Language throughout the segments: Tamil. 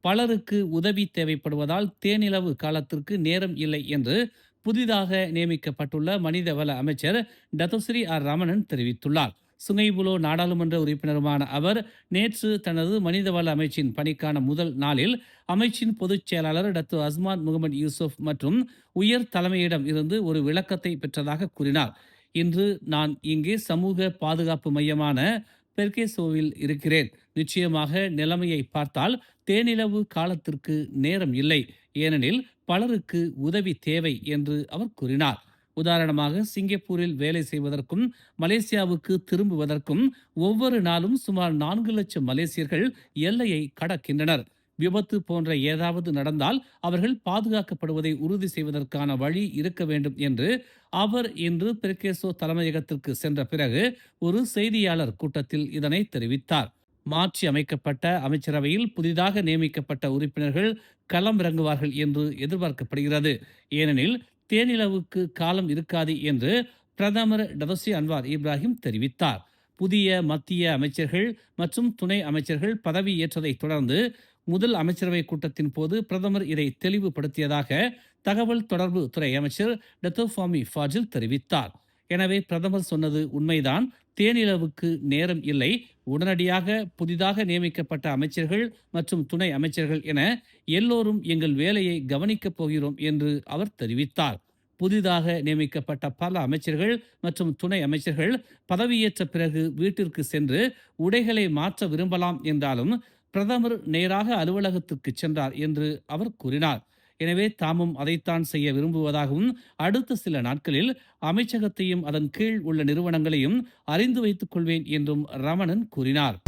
பலருக்கு உதவி தேவைப்படுவதால் தேனிலவு காலத்திற்கு நேரம் இல்லை என்று புதிதாக நியமிக்கப்பட்டுள்ள மனிதவள அமைச்சர் டத்தோஸ்ரீ ஆர் ரமணன் தெரிவித்துள்ளார். சுங்கைபுலோ நாடாளுமன்ற உறுப்பினருமான அவர் நேற்று தனது மனிதவள அமைச்சின் பணிக்கான முதல் நாளில் அமைச்சின் பொதுச் செயலாளர் டத்து அஸ்மான் முகமது யூசுப் மற்றும் உயர் தலைமையிடம் இருந்து ஒரு விளக்கத்தை பெற்றதாக கூறினார். இன்று நான் இங்கே சமூக பாதுகாப்பு மையமான பெர்கேசோவில் இருக்கிறேன். நிச்சயமாக நிலைமையை பார்த்தால் தேனிலவு காலத்திற்கு நேரம் இல்லை, ஏனெனில் பலருக்கு உதவி தேவை என்று அவர் கூறினார். உதாரணமாக சிங்கப்பூரில் வேலை செய்வதற்கும் மலேசியாவுக்கு திரும்புவதற்கும் ஒவ்வொரு நாளும் சுமார் 4 லட்சம் மலேசியர்கள் எல்லையை கடக்கின்றனர். விபத்து போன்ற ஏதாவது நடந்தால் அவர்கள் பாதுகாக்கப்படுவதை உறுதி செய்வதற்கான வழி இருக்க வேண்டும் என்று அவர் இன்று பெர்கேசோ தலைமையகத்திற்கு சென்ற பிறகு ஒரு செய்தியாளர் கூட்டத்தில் இதனை தெரிவித்தார். மாற்றி அமைக்கப்பட்ட அமைச்சரவையில் புதிதாக நியமிக்கப்பட்ட உறுப்பினர்கள் களமிறங்குவார்கள் என்று எதிர்பார்க்கப்படுகிறது. ஏனெனில் தேனிலவுக்கு காலம் இருக்காது என்று பிரதமர் டதோஸ்ரீ அன்வார் இப்ராஹிம் தெரிவித்தார். புதிய மத்திய அமைச்சர்கள் மற்றும் துணை அமைச்சர்கள் பதவியேற்றதை தொடர்ந்து முதல் அமைச்சரவை கூட்டத்தின் போது பிரதமர் இதை தெளிவுபடுத்தியதாக தகவல் தொடர்பு துறை அமைச்சர் டத்தோ ஃபாமி ஃபாஜில் தெரிவித்தார். எனவே பிரதமர் சொன்னது உண்மைதான், தேனிலவுக்கு நேரம் இல்லை, உடனடியாக புதிதாக நியமிக்கப்பட்ட அமைச்சர்கள் மற்றும் துணை அமைச்சர்கள் என எல்லோரும் எங்கள் வேலையை கவனிக்கப் போகிறோம் என்று அவர் தெரிவித்தார். புதிதாக நியமிக்கப்பட்ட பல அமைச்சர்கள் மற்றும் துணை அமைச்சர்கள் பதவியேற்ற பிறகு வீட்டிற்கு சென்று உடைகளை மாற்ற விரும்பலாம் என்றாலும் பிரதமர் நேராக அலுவலகத்துக்கு சென்றார் என்று அவர் கூறினார். எனவே தாமும் அதைத்தான் செய்ய விரும்புவதாகவும் அடுத்த சில நாட்களில் அமைச்சகத்தையும் அதன் கீழ் உள்ள நிறுவனங்களையும் அறிந்து வைத்துக் கொள்வேன் என்றும் ரமணன் கூறினார்.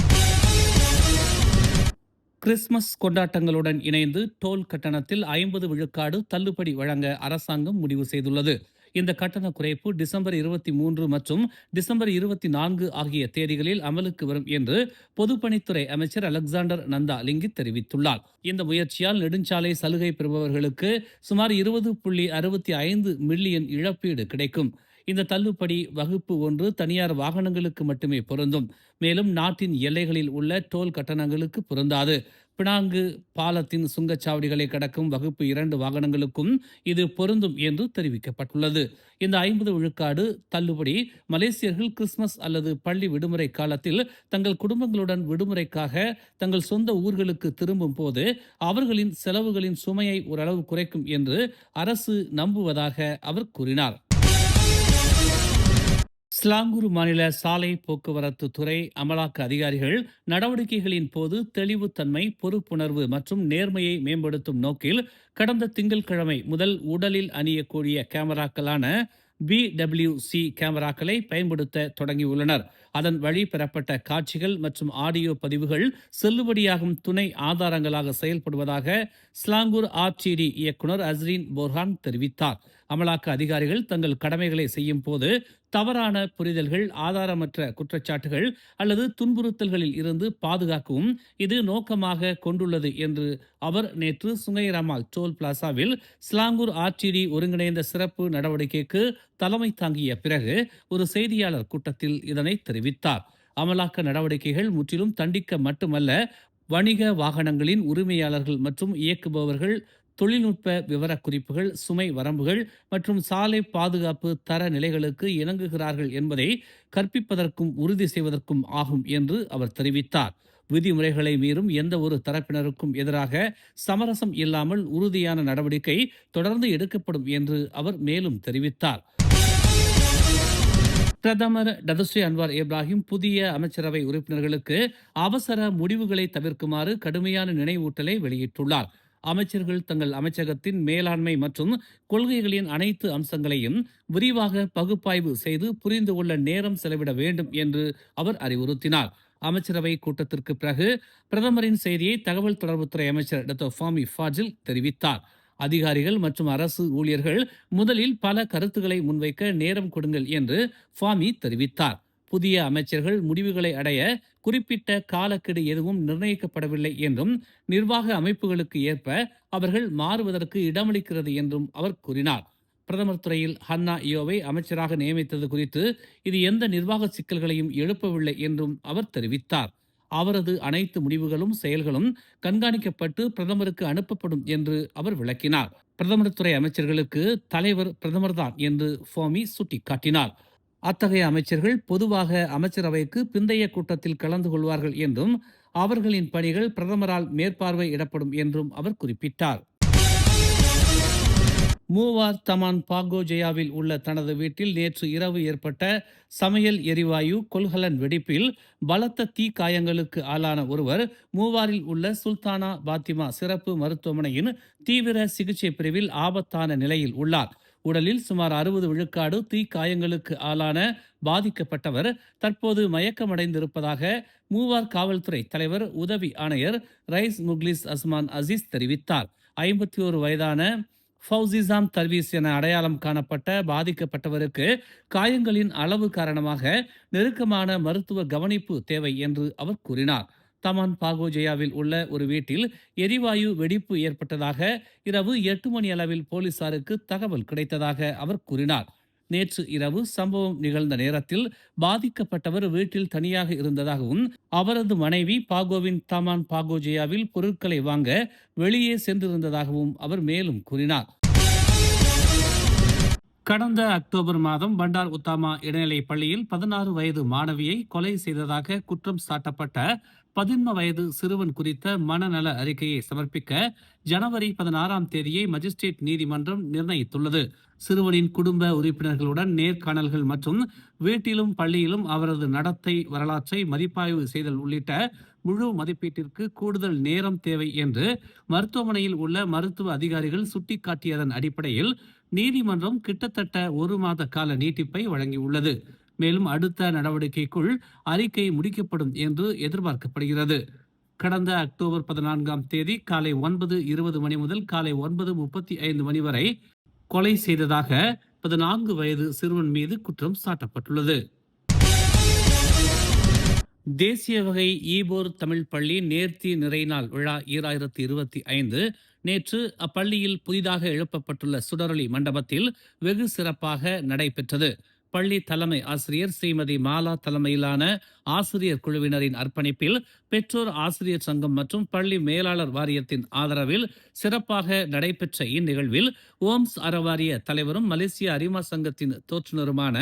கிறிஸ்துமஸ் கொண்டாட்டங்களுடன் இணைந்து டோல் கட்டணத்தில் 50 விழுக்காடு தள்ளுபடி வழங்க அரசாங்கம் முடிவு செய்துள்ளது. இந்த கட்டண குறைப்பு டிசம்பர் 23 மற்றும் டிசம்பர் 24 ஆகிய தேதிகளில் அமலுக்கு வரும் என்று பொதுப்பணித்துறை அமைச்சர் அலெக்சாண்டர் நந்தா லிங்கி தெரிவித்துள்ளார். இந்த முயற்சியால் நெடுஞ்சாலை சலுகை பெறுபவர்களுக்கு சுமார் 20.65 மில்லியன் இழப்பீடு கிடைக்கும். இந்த தள்ளுபடி வகுப்பு 1 தனியார் வாகனங்களுக்கு மட்டுமே பொருந்தும். மேலும் நாட்டின் எல்லைகளில் உள்ள டோல் கட்டணங்களுக்கு பொருந்தாது. பினாங்கு பாலத்தின் சுங்கச்சாவடிகளை கடக்கும் வகுப்பு 2 வாகனங்களுக்கும் இது பொருந்தும் என்று தெரிவிக்கப்பட்டுள்ளது. இந்த 50 விழுக்காடு தள்ளுபடி மலேசியர்கள் கிறிஸ்துமஸ் அல்லது பள்ளி விடுமுறை காலத்தில் தங்கள் குடும்பங்களுடன் விடுமுறைக்காக தங்கள் சொந்த ஊர்களுக்கு திரும்பும் போது அவர்களின் செலவுகளின் சுமையை ஓரளவு குறைக்கும் என்று அரசு நம்புவதாக அவர் கூறினார். ஸ்லாங்கூர் மாநில சாலை போக்குவரத்து துறை அமலாக்க அதிகாரிகள் நடவடிக்கைகளின் போது தெளிவுத்தன்மை, பொறுப்புணர்வு மற்றும் நேர்மையை மேம்படுத்தும் நோக்கில் கடந்த திங்கட்கிழமை முதல் உடலில் அணியக்கூடிய கேமராக்களான BWC கேமராக்களை பயன்படுத்த தொடங்கியுள்ளனர். அதன் வழி பெறப்பட்ட காட்சிகள் மற்றும் ஆடியோ பதிவுகள் செல்லுபடியாகும் துணை ஆதாரங்களாக செயல்படுவதாக ஸ்லாங்கூர் RTD இயக்குனர் அஸ்ரீன் போர்ஹான் தெரிவித்தார். அமலாக்க அதிகாரிகள் தங்கள் கடமைகளை செய்யும் போது தவறான புரிதல்கள், ஆதாரமற்ற குற்றச்சாட்டுகள் அல்லது துன்புறுத்தல்களில் இருந்து பாதுகாக்கவும் இது நோக்கமாக கொண்டுள்ளது என்று அவர் நேற்று சுங்கைராமால் டோல் பிளாசாவில் ஸ்லாங்கூர் RTD ஒருங்கிணைந்த சிறப்பு நடவடிக்கைக்கு தலைமை தாங்கிய பிறகு ஒரு செய்தியாளர் கூட்டத்தில் இதனை தெரிவித்தார். அமலாக்க நடவடிக்கைகள் முற்றிலும் தண்டிக்க மட்டுமல்ல, வணிக வாகனங்களின் உரிமையாளர்கள் மற்றும் இயக்குபவர்கள் தொழில்நுட்ப விவரக்குறிப்புகள், சுமை வரம்புகள் மற்றும் சாலை பாதுகாப்பு தர நிலைகளுக்கு இணங்குகிறார்கள் என்பதை கற்பிப்பதற்கும் உறுதி செய்வதற்கும் ஆகும் என்று அவர் தெரிவித்தார். விதிமுறைகளை மீறும் எந்த ஒரு தரப்பினருக்கும் எதிராக சமரசம் இல்லாமல் உறுதியான நடவடிக்கை தொடர்ந்து எடுக்கப்படும் என்று அவர் மேலும் தெரிவித்தார். பிரதமர் டதோஸ்ரீ அன்வார் இப்ராஹிம் புதிய அமைச்சரவை உறுப்பினர்களுக்கு அவசர முடிவுகளை தவிர்க்குமாறு கடுமையான நினைவூட்டலை வெளியிட்டுள்ளார். அமைச்சர்கள் தங்கள் அமைச்சகத்தின் மேலாண்மை மற்றும் கொள்கைகளின் அனைத்து அம்சங்களையும் விரிவாக பகுப்பாய்வு செய்து புரிந்து கொள்ள நேரம் செலவிட வேண்டும் என்று அவர் அறிவுறுத்தினார். அமைச்சரவை கூட்டத்திற்கு பிறகு பிரதமரின் செய்தியை தகவல் தொடர்புத்துறை அமைச்சர் டத்தோ ஃபாமி ஃபாஜில் தெரிவித்தார். அதிகாரிகள் மற்றும் அரசு ஊழியர்கள் முதலில் பல கருத்துக்களை முன்வைக்க நேரம் கொடுங்கள் என்று ஃபாமி தெரிவித்தார். புதிய அமைச்சர்கள் முடிவுகளை அடைய குறிப்பிட்ட காலக்கெடு எதுவும் நிர்ணயிக்கப்படவில்லை என்றும் நிர்வாக அமைப்புகளுக்கு ஏற்ப அவர்கள் மாறுவதற்கு இடமளிக்கிறது என்றும் அவர் கூறினார். பிரதமர் துறையில் ஹன்னா இயோவை அமைச்சராக நியமித்தது குறித்து இது எந்த நிர்வாக சிக்கல்களையும் எழுப்பவில்லை என்றும் அவர் தெரிவித்தார். அவரது அனைத்து முடிவுகளும் செயல்களும் கண்காணிக்கப்பட்டு பிரதமருக்கு அனுப்பப்படும் என்று அவர் விளக்கினார். பிரதமர் துறை அமைச்சர்களுக்கு தலைவர் பிரதமர்தான் என்று ஃபோமி சுட்டிக்காட்டினார். அத்தகைய அமைச்சர்கள் பொதுவாக அமைச்சரவைக்கு பிந்தைய கூட்டத்தில் கலந்து கொள்வார்கள் என்றும் அவர்களின் பணிகள் பிரதமரால் மேற்பார்வையிடப்படும் என்றும் அவர் குறிப்பிட்டார். மூவார் தமான் பாகோஜயாவில் உள்ள தனது வீட்டில் நேற்று இரவு ஏற்பட்ட சமையல் எரிவாயு கொள்கலன் வெடிப்பில் பலத்த தீ காயங்களுக்கு ஆளான ஒருவர் மூவாரில் உள்ள சுல்தானா பாத்திமா சிறப்பு மருத்துவமனையின் தீவிர சிகிச்சை பிரிவில் ஆபத்தான நிலையில் உள்ளார். உடலில் சுமார் 60 விழுக்காடு தீ காயங்களுக்கு ஆளான பாதிக்கப்பட்டவர் தற்போது மயக்கமடைந்திருப்பதாக மூவார் காவல்துறை தலைவர் உதவி ஆணையர் ரைஸ் முக்லிஸ் அஸ்மான் அசீஸ் தெரிவித்தார். 51 வயதான ஃபவுசிசாம் தர்வீஸ் என அடையாளம் காணப்பட்ட பாதிக்கப்பட்டவருக்கு காயங்களின் அளவு காரணமாக நெருக்கமான மருத்துவ கவனிப்பு தேவை என்று அவர் கூறினார். தமான் பாகோஜயாவில் உள்ள ஒரு வீட்டில் எரிவாயு வெடிப்பு ஏற்பட்டதாக இரவு 8 மணி அளவில் போலீசாருக்கு தகவல் கிடைத்ததாக அவர் கூறினார். நேற்று இரவு சம்பவம் நிகழ்ந்த நேரத்தில் பாதிக்கப்பட்டவர் வீட்டில் தனியாக இருந்ததாகவும் அவரது மனைவி பாகோவின் தமான் பாகோஜயாவில் பொருட்களை வாங்க வெளியே சென்றிருந்ததாகவும் அவர் மேலும் கூறினார். கடந்த அக்டோபர் மாதம் பண்டார் உத்தாமா இடைநிலை பள்ளியில் 16 வயது மாணவியை கொலை செய்ததாக குற்றம் சாட்டப்பட்ட 11 வயது சிறுவன் குறித்த மனநல அறிக்கையை சமர்ப்பிக்க ஜனவரி 16ஆம் தேதியை மஜிஸ்ட்ரேட் நீதிமன்றம் நிர்ணயித்துள்ளது. சிறுவனின் குடும்ப உறுப்பினர்களுடன் நேர்காணல்கள் மற்றும் வீட்டிலும் பள்ளியிலும் அவரது நடத்தை வரலாற்றை மதிப்பாய்வு செய்தல் உள்ளிட்ட முழு மதிப்பீட்டிற்கு கூடுதல் நேரம் தேவை என்று மருத்துவமனையில் உள்ள மருத்துவ அதிகாரிகள் சுட்டிக்காட்டியதன் அடிப்படையில் நீதிமன்றம் கிட்டத்தட்ட 1 மாத கால நீட்டிப்பை வழங்கியுள்ளது. மேலும் அடுத்த நடவடிக்கைக்குள் அறிக்கை முடிக்கப்படும் என்று எதிர்பார்க்கப்படுகிறது. கடந்த அக்டோபர் 14ஆம் தேதி காலை 9:20 மணி முதல் காலை 9:35 மணி வரை கொலை செய்ததாக 14 வயது சிறுவன் மீது குற்றம் சாட்டப்பட்டுள்ளது. தேசிய வகை ஈபோர் தமிழ் பள்ளி நேர்த்தி நிறைநாள் விழா 2025 நேற்று அப்பள்ளியில் புதிதாக எழுப்பப்பட்டுள்ள சுடரொளி மண்டபத்தில் வெகு சிறப்பாக நடைபெற்றது. பள்ளி தலைமை ஆசிரியர் ஸ்ரீமதி மாலா தலைமையிலான ஆசிரியர் குழுவினரின் அர்ப்பணிப்பில் பெற்றோர் ஆசிரியர் சங்கம் மற்றும் பள்ளி மேலாளர் வாரியத்தின் ஆதரவில் சிறப்பாக நடைபெற்ற இந்நிகழ்வில் ஓம்ஸ் அறவாரிய தலைவரும் மலேசிய அரிமா சங்கத்தின் தோற்றுநருமான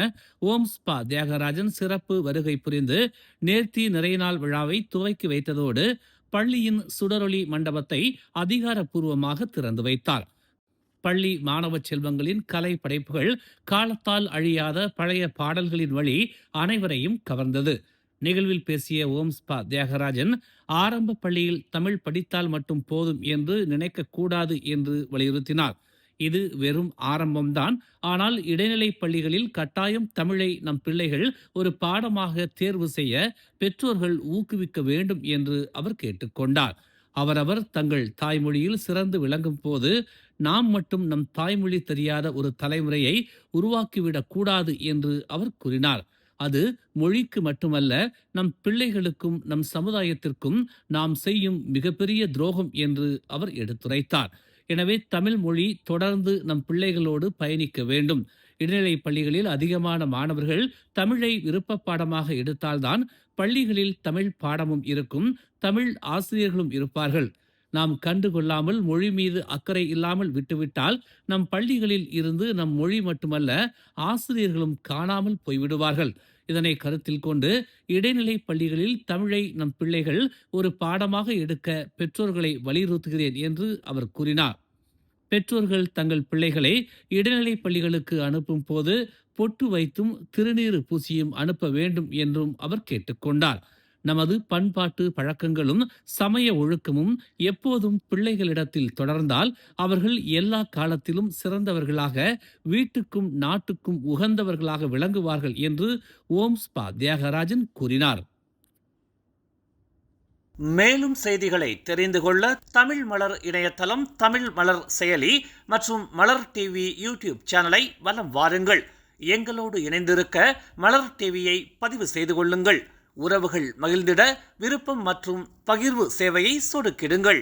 ஓம்ஸ் பா தியாகராஜன் சிறப்பு வருகை புரிந்து நேர்த்தி நிறைநாள் விழாவை துவக்கி வைத்ததோடு பள்ளியின் சுடரொளி மண்டபத்தை அதிகாரப்பூர்வமாக திறந்து வைத்தார். பள்ளி மாணவ செல்வங்களின் கலை படைப்புகள் காலத்தால் அழியாத பழைய பாடல்களின் வழி அனைவரையும் கவர்ந்தது. நிகழ்வில் பேசிய ஓம்ஸ் பா தியாகராஜன் ஆரம்ப பள்ளியில் தமிழ் படித்தால் மட்டும் போதும் என்று நினைக்கக்கூடாது என்று வலியுறுத்தினார். இது வெறும் ஆரம்பம்தான். ஆனால் இடைநிலை பள்ளிகளில் கட்டாயம் தமிழை நம் பிள்ளைகள் ஒரு பாடமாக தேர்வு செய்ய பெற்றோர்கள் ஊக்குவிக்க வேண்டும் என்று அவர் கேட்டுக்கொண்டார். அவரவர் தங்கள் தாய்மொழியில் சிறந்து விளங்கும் போது நாம் மட்டும் நம் தாய்மொழி தெரியாத ஒரு தலைமுறையை உருவாக்கிவிடக் கூடாது என்று அவர் கூறினார். அது மொழிக்கு மட்டுமல்ல, நம் பிள்ளைகளுக்கும் நம் சமுதாயத்திற்கும் நாம் செய்யும் மிகப்பெரிய துரோகம் என்று அவர் எடுத்துரைத்தார். எனவே தமிழ் மொழி தொடர்ந்து நம் பிள்ளைகளோடு பயணிக்க வேண்டும். இடைநிலை பள்ளிகளில் அதிகமான மாணவர்கள் தமிழை விருப்ப பாடமாக எடுத்தால்தான் பள்ளிகளில் தமிழ் பாடமும் இருக்கும், தமிழ் ஆசிரியர்களும் இருப்பார்கள். நாம் கண்டுகொள்ளாமல் மொழி மீது அக்கறை இல்லாமல் விட்டுவிட்டால் நம் பள்ளிகளில் இருந்து நம் மொழி மட்டுமல்ல ஆசிரியர்களும் காணாமல் போய்விடுவார்கள். இதனை கருத்தில் கொண்டு இடைநிலை பள்ளிகளில் தமிழை நம் பிள்ளைகள் ஒரு பாடமாக எடுக்க பெற்றோர்களை வலியுறுத்துகிறேன் என்று அவர் கூறினார். பெற்றோர்கள் தங்கள் பிள்ளைகளை இடைநிலை பள்ளிகளுக்கு அனுப்பும் போது பொட்டு வைத்தும் திருநீறு பூசியும் அனுப்ப வேண்டும் என்றும் அவர் கேட்டுக்கொண்டார். நமது பண்பாட்டு பழக்கங்களும் சமய ஒழுக்கமும் எப்போதும் பிள்ளைகளிடத்தில் தொடர்ந்தால் அவர்கள் எல்லா காலத்திலும் சிறந்தவர்களாக, வீட்டுக்கும் நாட்டுக்கும் உகந்தவர்களாக விளங்குவார்கள் என்று ஓம்ஸ் பா தியாகராஜன் கூறினார். மேலும் செய்திகளை தெரிந்து கொள்ள தமிழ் மலர் இணையதளம், தமிழ் மலர் செயலி மற்றும் மலர் டிவி யூடியூப் சேனலை வலம் வாருங்கள். எங்களோடு இணைந்திருக்க மலர் டிவியை பதிவு செய்து கொள்ளுங்கள். உறவுகள் மகிழ்ந்திட விருப்பம் மற்றும் பகிர்வு சேவையை சொடுக்கிடுங்கள்.